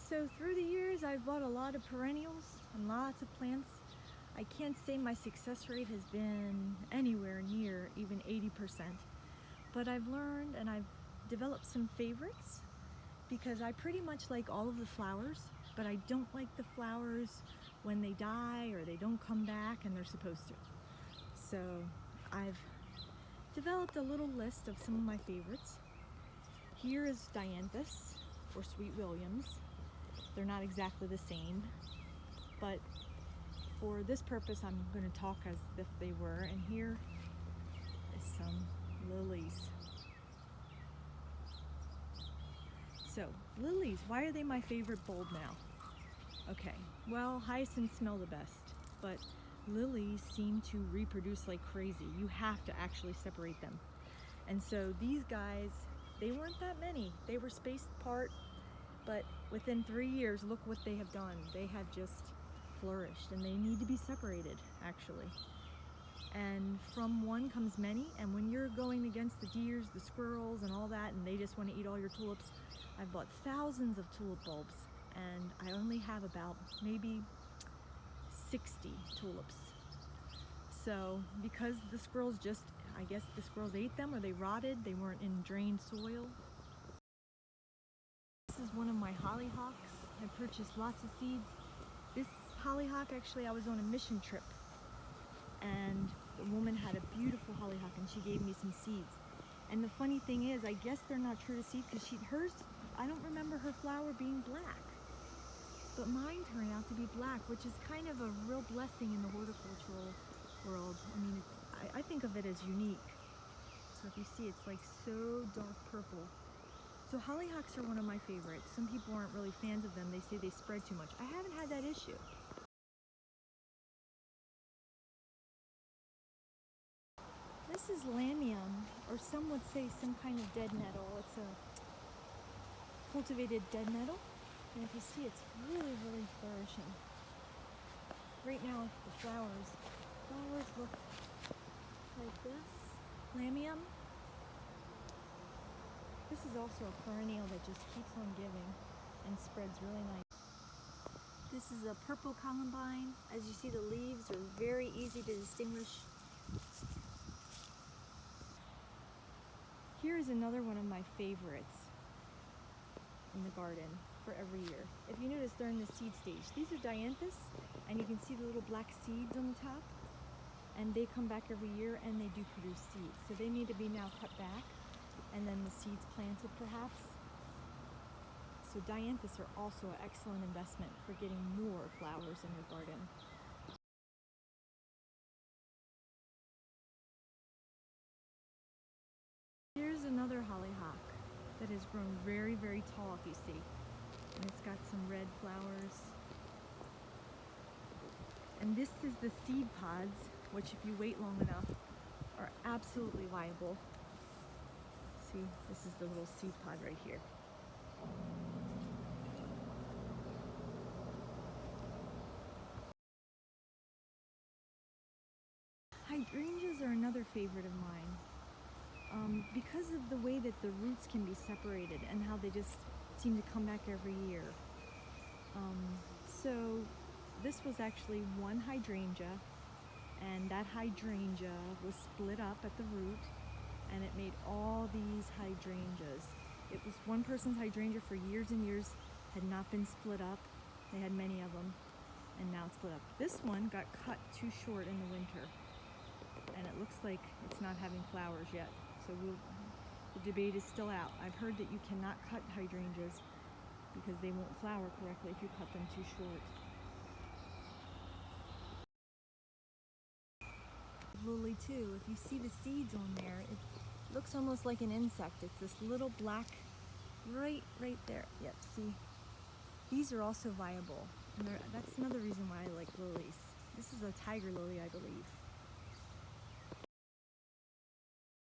So through the years, I've bought a lot of perennials and lots of plants. I can't say my success rate has been anywhere near even 80%, but I've learned and I've developed some favorites because I pretty much like all of the flowers, but I don't like the flowers when they die or they don't come back and they're supposed to. So I've developed a little list of some of my favorites. Here is Dianthus or Sweet Williams. They're not exactly the same, but for this purpose I'm going to talk as if they were. And here is some lilies. So lilies, why are they my favorite bulb now? Okay, well, hyacinths smell the best, but lilies seem to reproduce like crazy. You have to actually separate them. And so these guys, they weren't that many. They were spaced apart, but within 3 years, look what they have done. They have just flourished, and they need to be separated, actually. And from one comes many, and when you're going against the deers, the squirrels, and all that, and they just want to eat all your tulips, I've bought thousands of tulip bulbs, and I only have about maybe 60 tulips. So because the squirrels I guess the squirrels ate them or they rotted, they weren't in drained soil. This is one of my hollyhocks. I purchased lots of seeds. This hollyhock, actually, I was on a mission trip and the woman had a beautiful hollyhock and she gave me some seeds. And the funny thing is, I guess they're not true to seed because hers, I don't remember her flower being black. But mine turned out to be black, which is kind of a real blessing in the horticultural world. I mean, I think of it as unique. So if you see, it's like so dark purple. So hollyhocks are one of my favorites. Some people aren't really fans of them. They say they spread too much. I haven't had that issue. This is lamium, or some would say some kind of dead nettle. It's a cultivated dead nettle. And if you see, it's really, really flourishing. Right now, the flowers look like this. Lamium. This is also a perennial that just keeps on giving and spreads really nice. This is a purple columbine. As you see, the leaves are very easy to distinguish. Here is another one of my favorites in the garden for every year. If you notice, they're in the seed stage. These are Dianthus, and you can see the little black seeds on the top, and they come back every year and they do produce seeds. So they need to be now cut back and then the seeds planted perhaps. So Dianthus are also an excellent investment for getting more flowers in your garden. Here's another hollyhock that has grown very, very tall, if you see. And it's got some red flowers. And this is the seed pods, which if you wait long enough, are absolutely viable. See, this is the little seed pod right here. Hydrangeas are another favorite of mine. Because of the way that the roots can be separated and how they just seem to come back every year. So this was actually one hydrangea, and that hydrangea was split up at the root, and it made all these hydrangeas. It was one person's hydrangea for years and years, had not been split up. They had many of them, and now it's split up. This one got cut too short in the winter, and it looks like it's not having flowers yet. So the debate is still out. I've heard that you cannot cut hydrangeas because they won't flower correctly if you cut them too short. Lily too, if you see the seeds on there, it looks almost like an insect. It's this little black, right there. Yep, see? These are also viable, and that's another reason why I like lilies. This is a tiger lily, I believe.